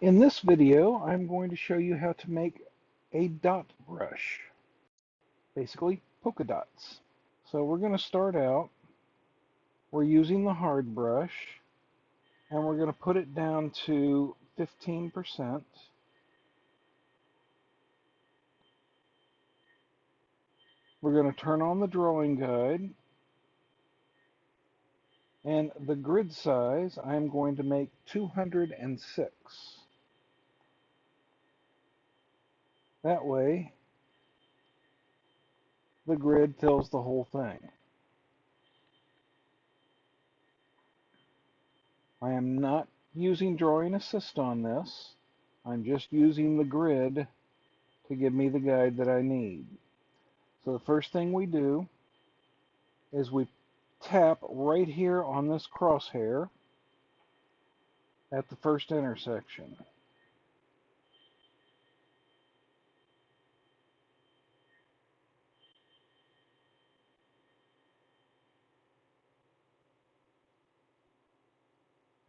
In this video, I'm going to show you how to make a dot brush, basically polka dots. So we're going to start out, we're using the hard brush, and we're going to put it down to 15%. We're going to turn on the drawing guide, and the grid size I'm going to make 206. That way, the grid fills the whole thing. I am not using Drawing Assist on this. I'm just using the grid to give me the guide that I need. So the first thing we do is we tap right here on this crosshair at the first intersection.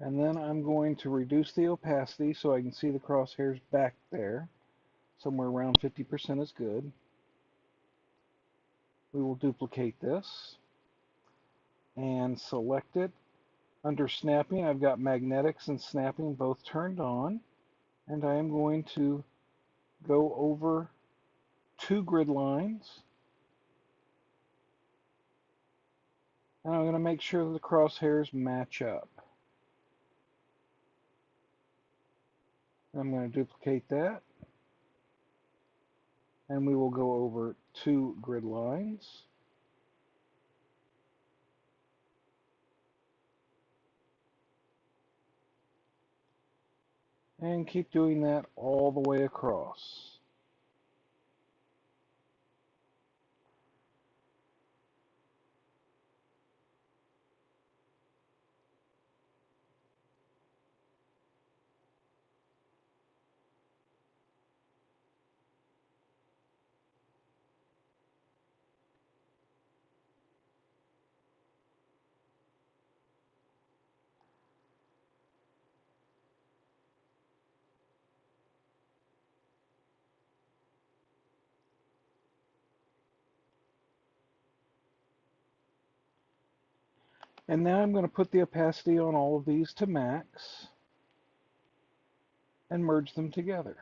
And then I'm going to reduce the opacity so I can see the crosshairs back there. Somewhere around 50% is good. We will duplicate this and select it. Under snapping, I've got magnetics and snapping both turned on. And I am going to go over 2 grid lines. And I'm going to make sure that the crosshairs match up. I'm going to duplicate that. And we will go over 2 grid lines. And keep doing that all the way across. And now I'm going to put the opacity on all of these to max and merge them together.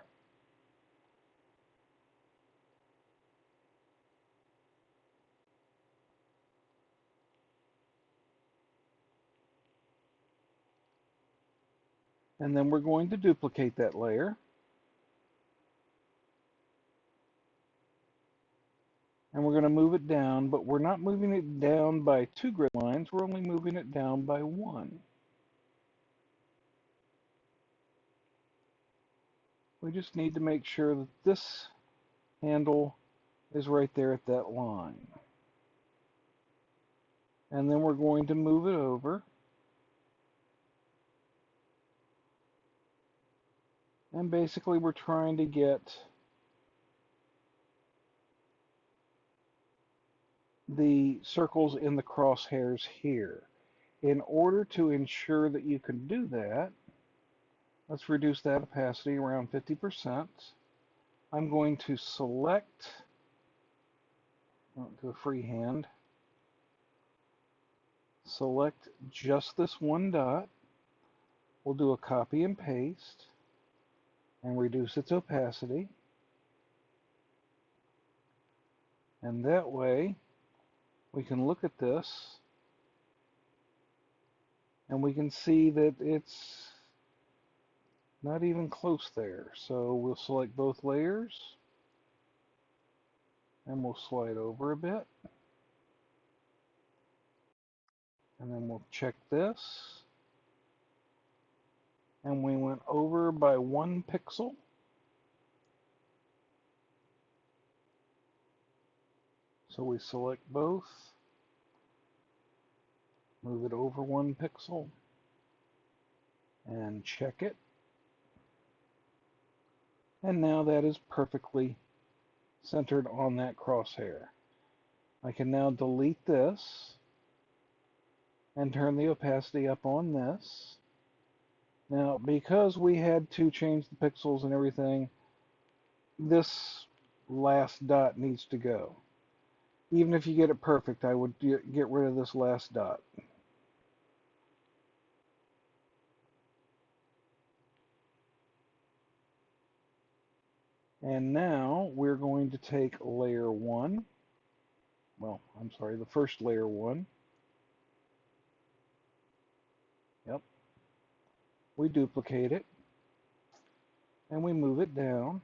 And then we're going to duplicate that layer. And we're going to move it down, but we're not moving it down by 2 grid lines, we're only moving it down by 1. We just need to make sure that this handle is right there at that line. And then we're going to move it over. And basically we're trying to get the circles in the crosshairs here. In order to ensure that you can do that, let's reduce that opacity around 50%. I'm going to select, do a freehand, select just this one dot. We'll do a copy and paste and reduce its opacity. And that way we can look at this and we can see that it's not even close there. So we'll select both layers and we'll slide over a bit. And then we'll check this. And we went over by 1 pixel. So we select both, move it over 1 pixel, and check it. And now that is perfectly centered on that crosshair. I can now delete this and turn the opacity up on this. Now, because we had to change the pixels and everything, this last dot needs to go. Even if you get it perfect, I would get rid of this last dot. And now we're going to take layer 1. Well, I'm sorry, the first layer 1. Yep. We duplicate it. And we move it down.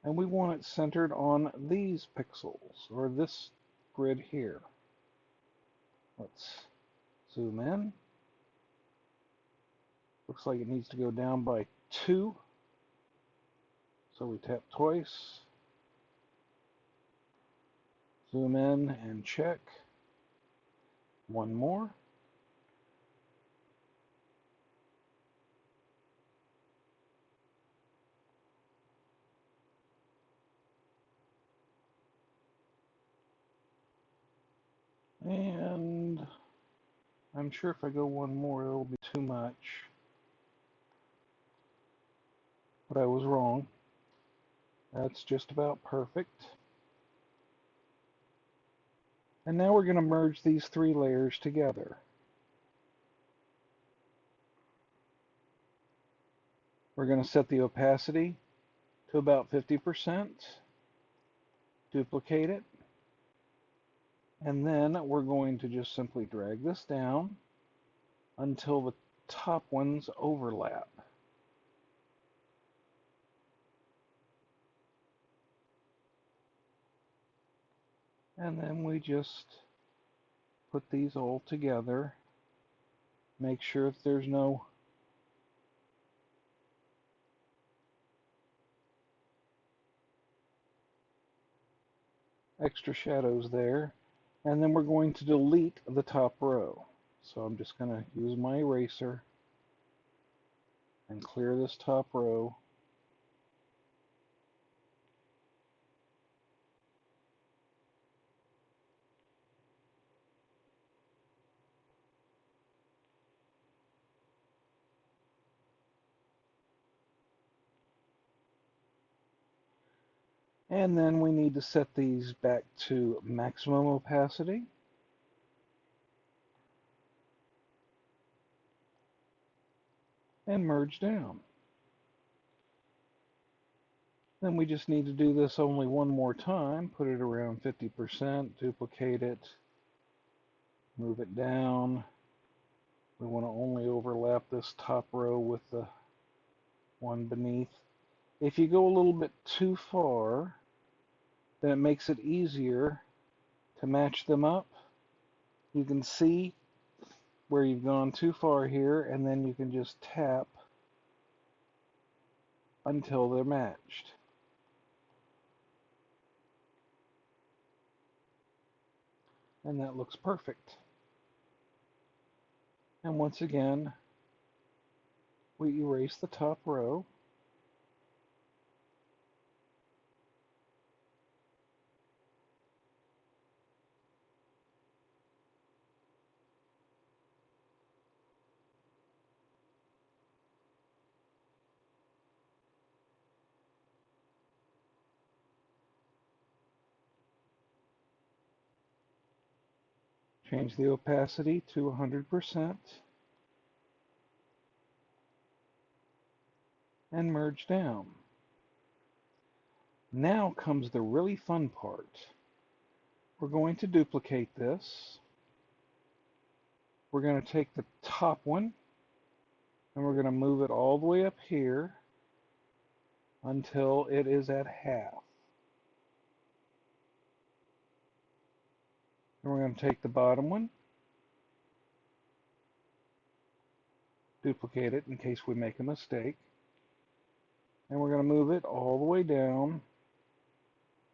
And we want it centered on these pixels, or this grid here. Let's zoom in. Looks like it needs to go down by 2. So we tap twice. Zoom in and check. One more. And I'm sure if I go one more, it'll be too much. But I was wrong. That's just about perfect. And now we're going to merge these 3 layers together. We're going to set the opacity to about 50%, duplicate it, and then we're going to just simply drag this down until the top ones overlap. And then we just put these all together, make sure that there's no extra shadows there, and then we're going to delete the top row. So I'm just going to use my eraser and clear this top row. And then we need to set these back to maximum opacity. And merge down. Then we just need to do this only one more time, put it around 50%, duplicate it, move it down. We want to only overlap this top row with the one beneath. If you go a little bit too far, then it makes it easier to match them up. You can see where you've gone too far here, and then you can just tap until they're matched. And that looks perfect. And once again, we erase the top row. Change the opacity to 100% and merge down. Now comes the really fun part. We're going to duplicate this. We're going to take the top one and we're going to move it all the way up here until it is at half. And we're going to take the bottom one, duplicate it in case we make a mistake, and we're going to move it all the way down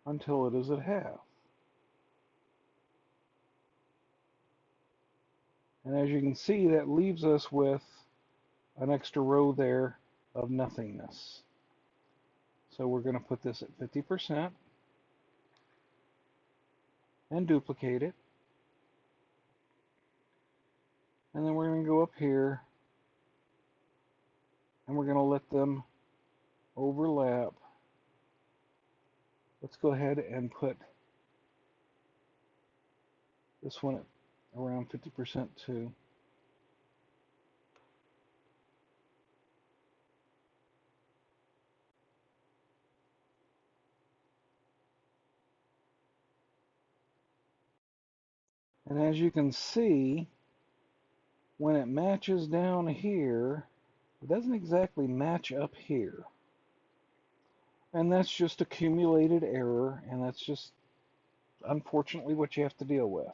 until it is at half. And as you can see, that leaves us with an extra row there of nothingness. So we're going to put this at 50% and duplicate it. And then we're going to go up here and we're going to let them overlap. Let's go ahead and put this one at around 50% too. And as you can see, when it matches down here, it doesn't exactly match up here. And that's just accumulated error, and that's just unfortunately what you have to deal with.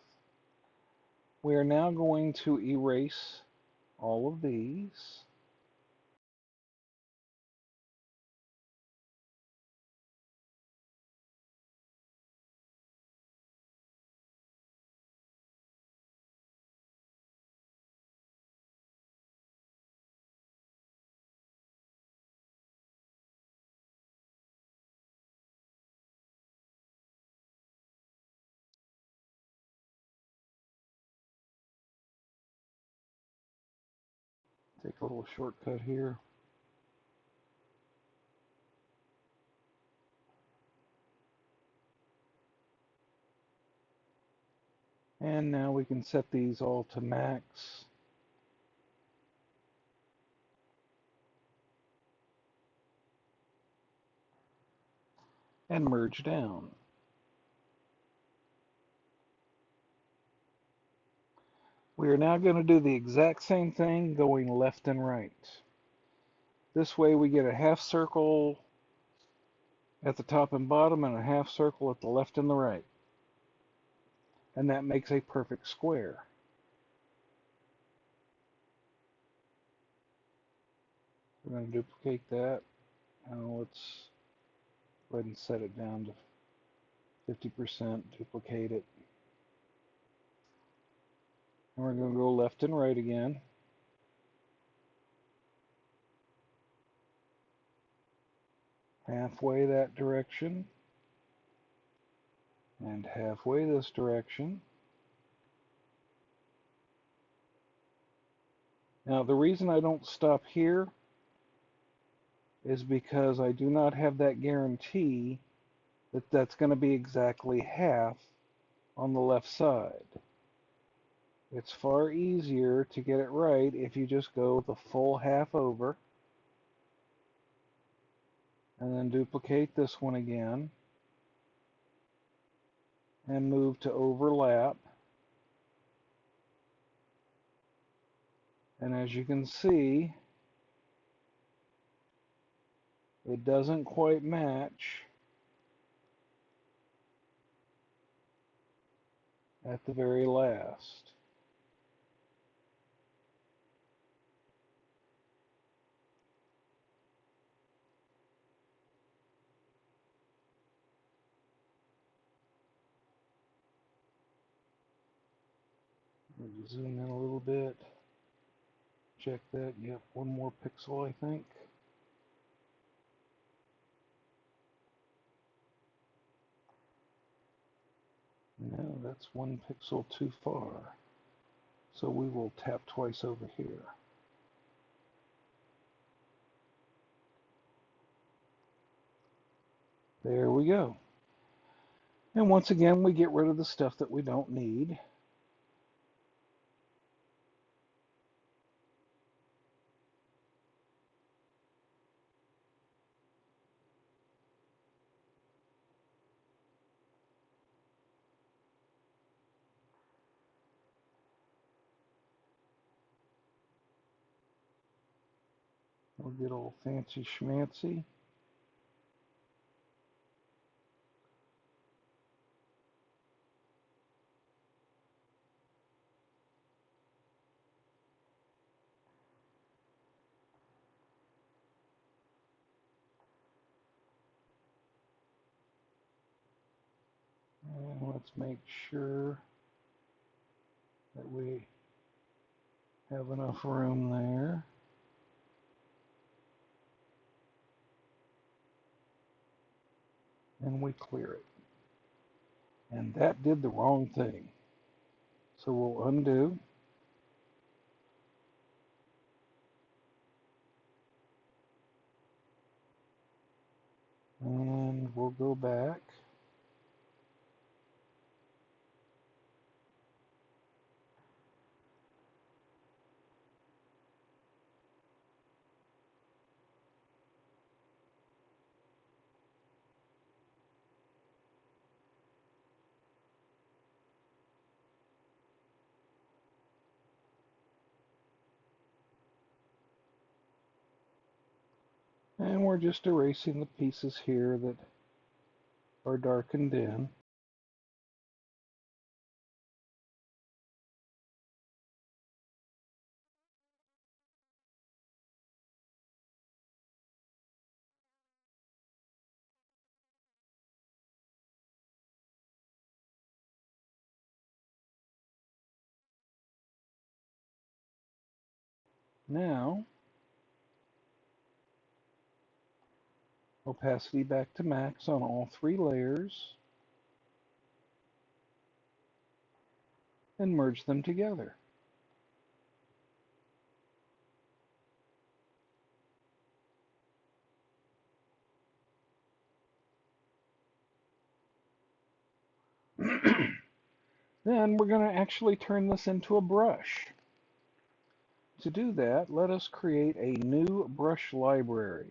We are now going to erase all of these. Take a little shortcut here. And now we can set these all to max. And merge down. We are now going to do the exact same thing going left and right. This way we get a half circle at the top and bottom and a half circle at the left and the right. And that makes a perfect square. We're going to duplicate that. And let's go ahead and set it down to 50%, duplicate it. And we're going to go left and right again. Halfway that direction. And halfway this direction. Now the reason I don't stop here is because I do not have that guarantee that that's going to be exactly half on the left side. It's far easier to get it right if you just go the full half over and then duplicate this one again and move to overlap. And as you can see, it doesn't quite match at the very last. Maybe zoom in a little bit. Check that. Yep, one more pixel, I think. No, that's one pixel too far. So we will tap twice over here. There we go. And once again, we get rid of the stuff that we don't need. We'll get all fancy schmancy. And let's make sure that we have enough room there. And we clear it. And that did the wrong thing. So we'll undo. go back. And we're just erasing the pieces here that are darkened in. Now, opacity back to max on all three layers and merge them together. Then we're going to actually turn this into a brush. To do that, let us create a new brush library.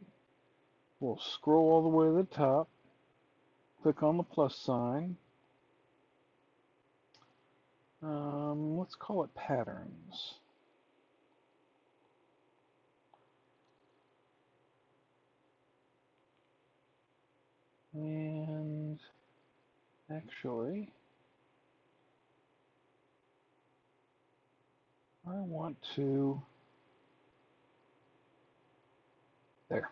We'll scroll all the way to the top, click on the plus sign. Let's call it patterns. And actually, I want to, there.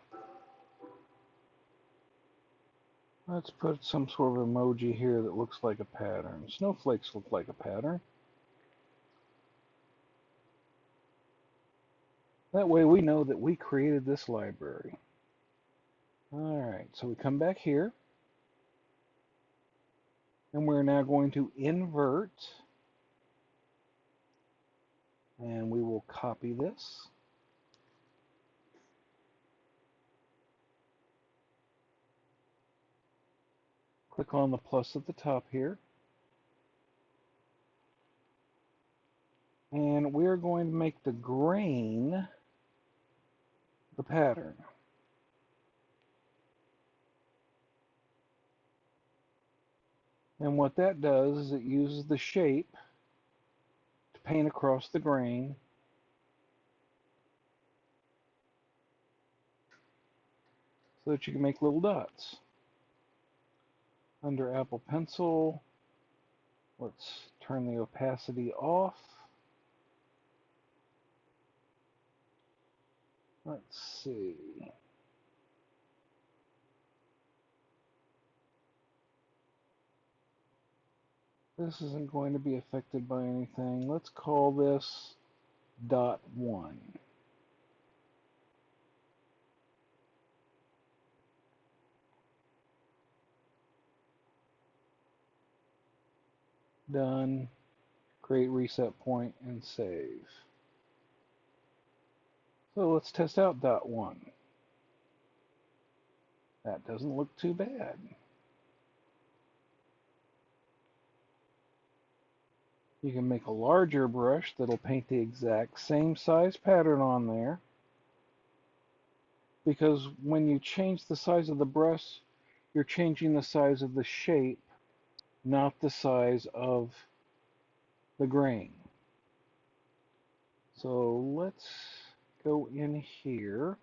Let's put some sort of emoji here that looks like a pattern. Snowflakes look like a pattern. That way we know that we created this library. All right, so we come back here, and we're now going to invert, and we will copy this. Click on the plus at the top here, and we're going to make the grain the pattern. And what that does is it uses the shape to paint across the grain so that you can make little dots. Under Apple Pencil, let's turn the opacity off. Let's see. This isn't going to be affected by anything. Let's call this dot 1. Done. Create reset point and save. So let's test out dot 1. That doesn't look too bad. You can make a larger brush that'll paint the exact same size pattern on there, because when you change the size of the brush, you're changing the size of the shape, not the size of the grain. So let's go in here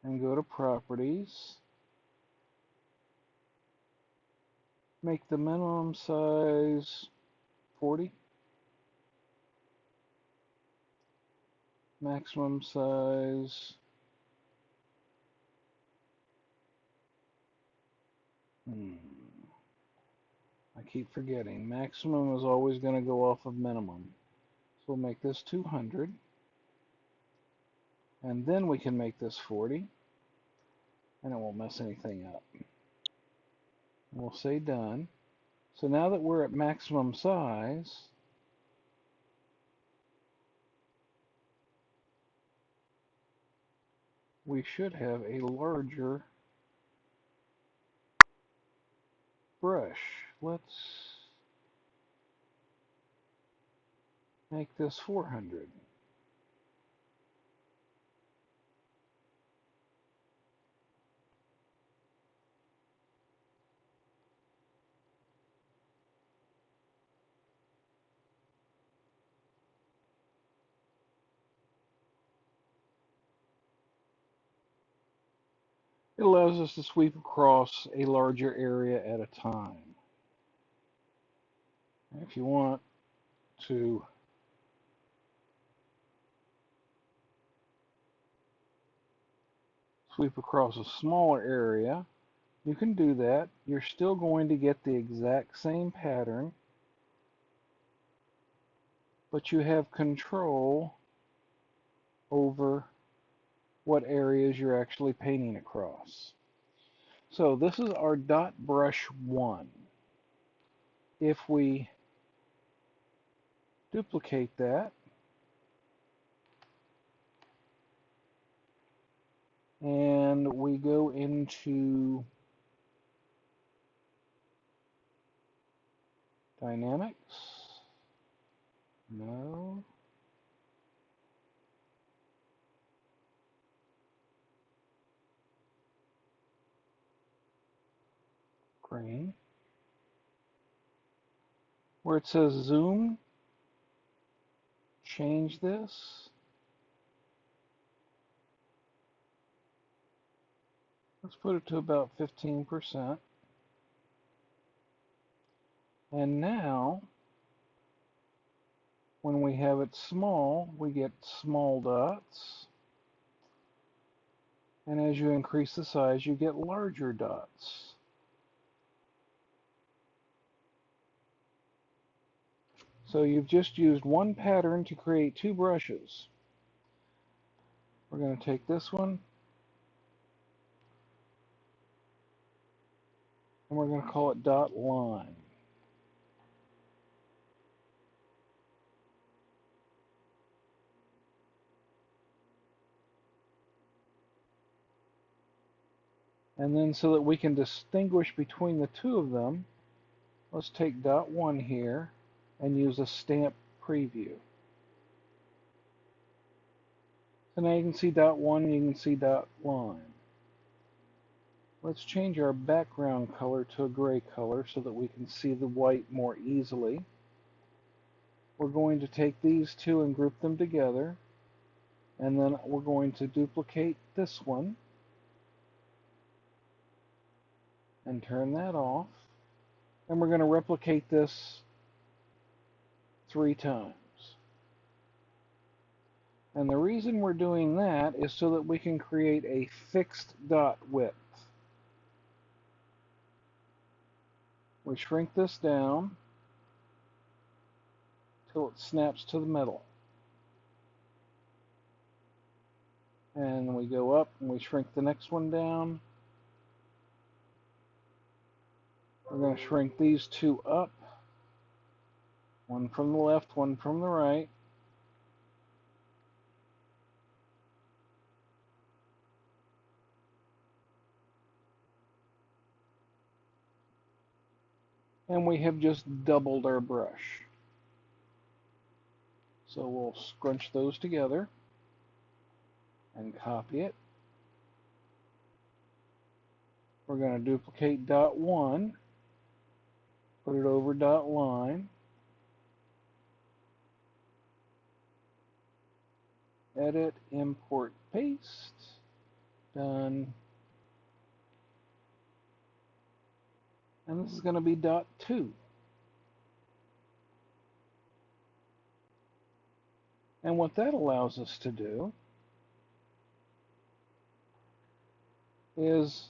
and go to properties. Make the minimum size 40. Maximum size, I keep forgetting. Maximum is always going to go off of minimum. So we'll make this 200. And then we can make this 40. And it won't mess anything up. We'll say done. So now that we're at maximum size, we should have a larger brush. Let's make this 400. It allows us to sweep across a larger area at a time. If you want to sweep across a smaller area, you can do that. You're still going to get the exact same pattern, but you have control over what areas you're actually painting across. So this is our dot brush 1. If we duplicate that and we go into dynamics, no, green, where it says zoom, change this. Let's put it to about 15%. And now, when we have it small, we get small dots. And as you increase the size, you get larger dots. So you've just used one pattern to create two brushes. We're going to take this one, and we're going to call it dot line. And then so that we can distinguish between the two of them, let's take dot 1 here and use a stamp preview. So now you can see dot 1, you can see dot line. Let's change our background color to a gray color so that we can see the white more easily. We're going to take these two and group them together, and then we're going to duplicate this one and turn that off, and we're going to replicate this 3 times. And the reason we're doing that is so that we can create a fixed dot width. We shrink this down till it snaps to the middle. And we go up and we shrink the next one down. We're going to shrink these two up, one from the left, one from the right. And we have just doubled our brush. So we'll scrunch those together and copy it. We're going to duplicate dot 1, put it over dot line, edit, import, paste, done. And this is going to be dot 2. And what that allows us to do is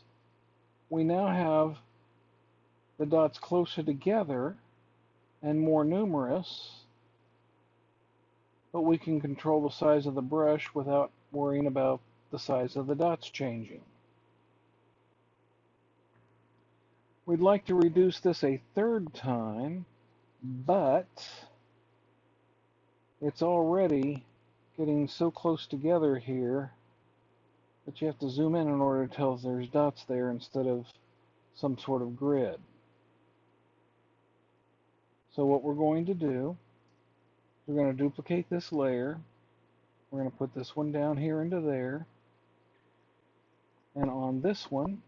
we now have the dots closer together and more numerous, but we can control the size of the brush without worrying about the size of the dots changing. We'd like to reduce this a 3rd time, but it's already getting so close together here that you have to zoom in order to tell if there's dots there instead of some sort of grid. So what we're going to do, we're going to duplicate this layer. We're going to put this one down here into there. And on this one,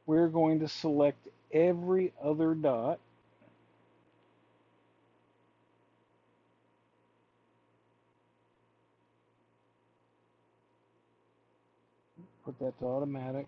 we're going to select every other dot. Put that to automatic.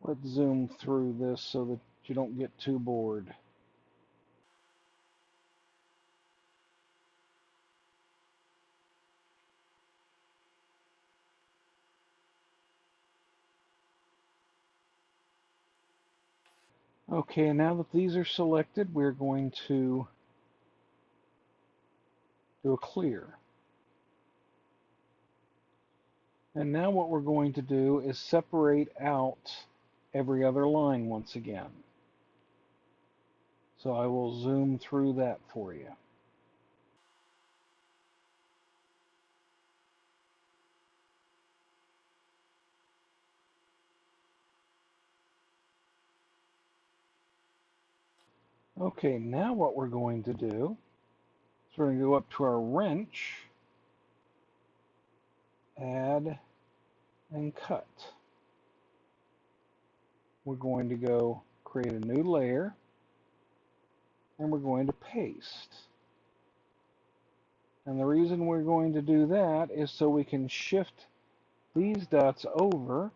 Let's zoom through this so that you don't get too bored. Okay, now that these are selected, we're going to do a clear. And now what we're going to do is separate out every other line once again. So I will zoom through that for you. Okay, now what we're going to do is we're going to go up to our wrench, add, and cut. We're going to go create a new layer, and we're going to paste. And the reason we're going to do that is so we can shift these dots over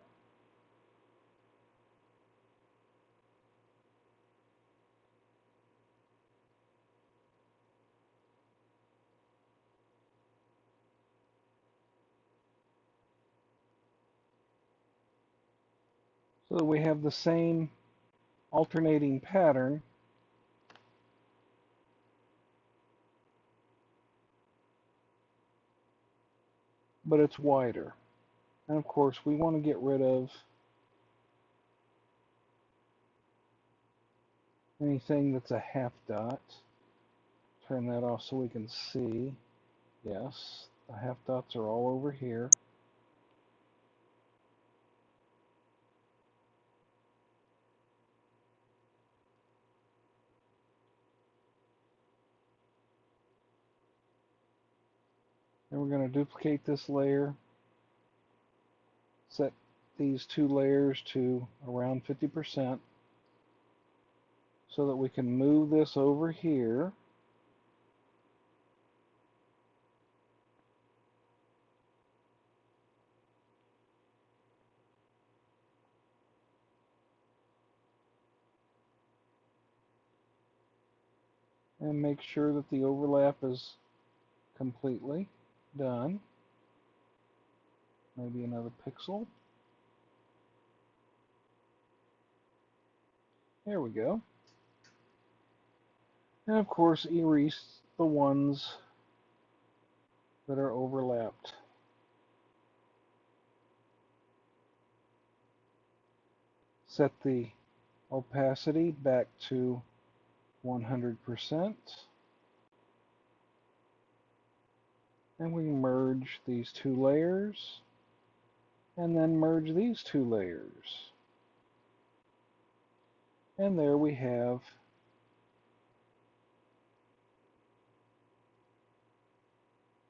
so that we have the same alternating pattern, but it's wider. And of course, we want to get rid of anything that's a half dot. Turn that off so we can see. Yes, the half dots are all over here. And we're going to duplicate this layer, set these two layers to around 50% so that we can move this over here. And make sure that the overlap is completely done. Maybe another pixel. There we go. And of course, erase the ones that are overlapped. Set the opacity back to 100%. And we merge these two layers, and then merge these two layers. And there we have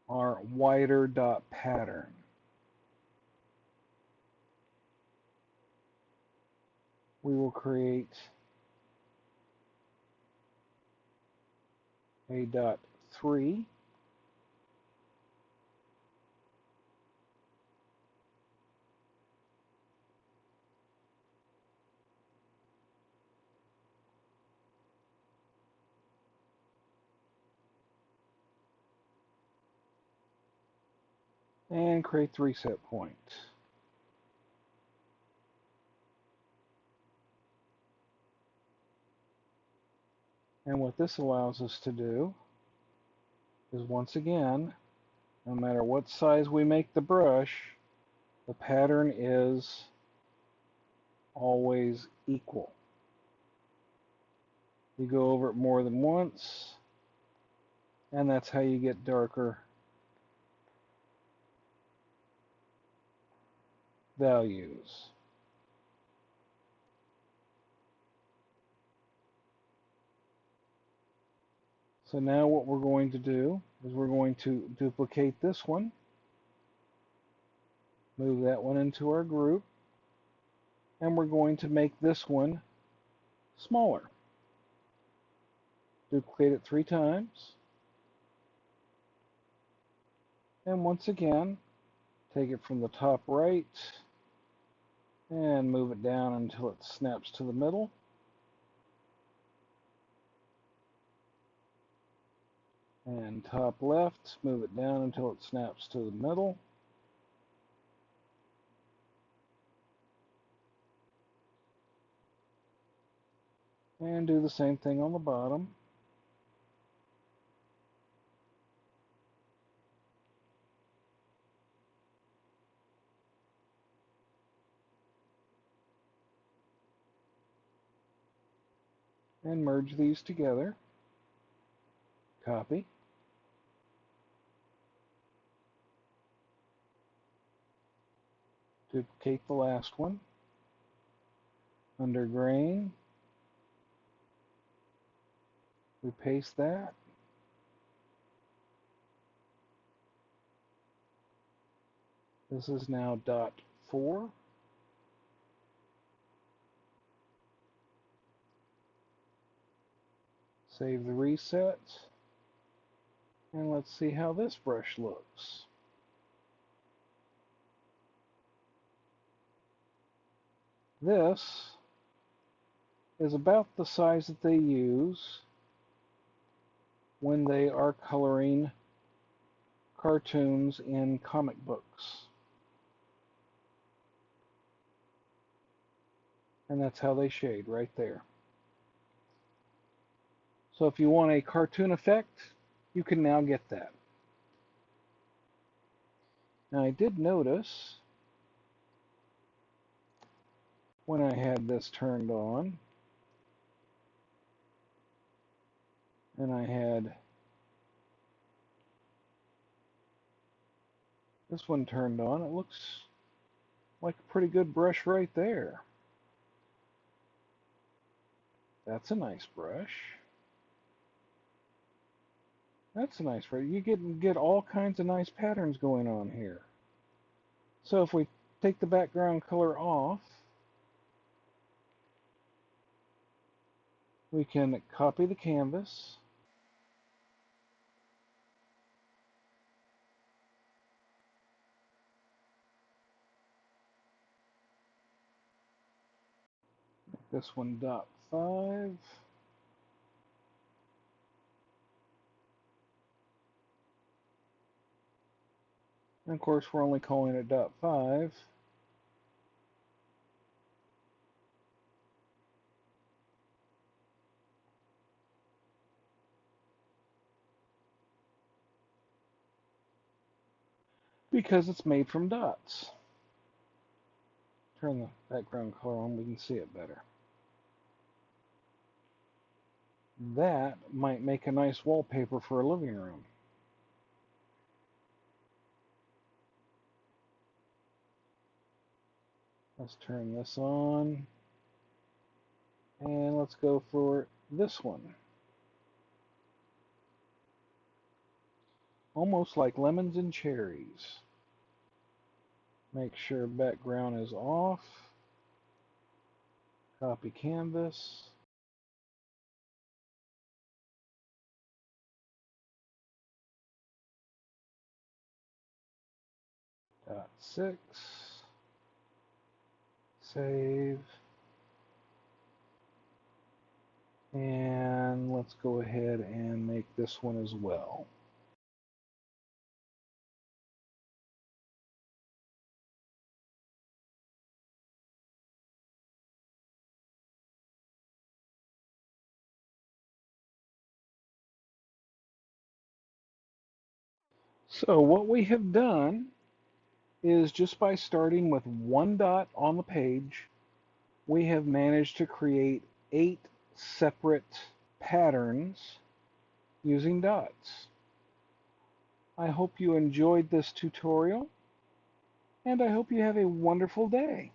our wider dot pattern. We will create a dot 3. And create the reset point. And what this allows us to do is, once again, no matter what size we make the brush, the pattern is always equal. You go over it more than once, and that's how you get darker values. So now what we're going to do is we're going to duplicate this one, move that one into our group, and we're going to make this one smaller. Duplicate it 3 times, and once again, take it from the top right and move it down until it snaps to the middle. And top left, move it down until it snaps to the middle. And do the same thing on the bottom. And merge these together. Copy. Duplicate the last one. Under grain, we paste that. This is now dot 4. Save the reset. And let's see how this brush looks. This is about the size that they use when they are coloring cartoons in comic books. And that's how they shade right there. So if you want a cartoon effect, you can now get that. Now I did notice when I had this turned on and I had this one turned on, it looks like a pretty good brush right there. That's a nice brush. That's a nice brush. You get all kinds of nice patterns going on here. So if we take the background color off, we can copy the canvas, make this one dot 5, and of course we're only calling it dot 5. Because it's made from dots. Turn the background color on, we can see it better. That might make a nice wallpaper for a living room. Let's turn this on. And let's go for this one. Almost like lemons and cherries. Make sure background is off. Copy canvas. Dot 6. Save. And let's go ahead and make this one as well. So what we have done is just by starting with one dot on the page, we have managed to create 8 separate patterns using dots. I hope you enjoyed this tutorial, and I hope you have a wonderful day.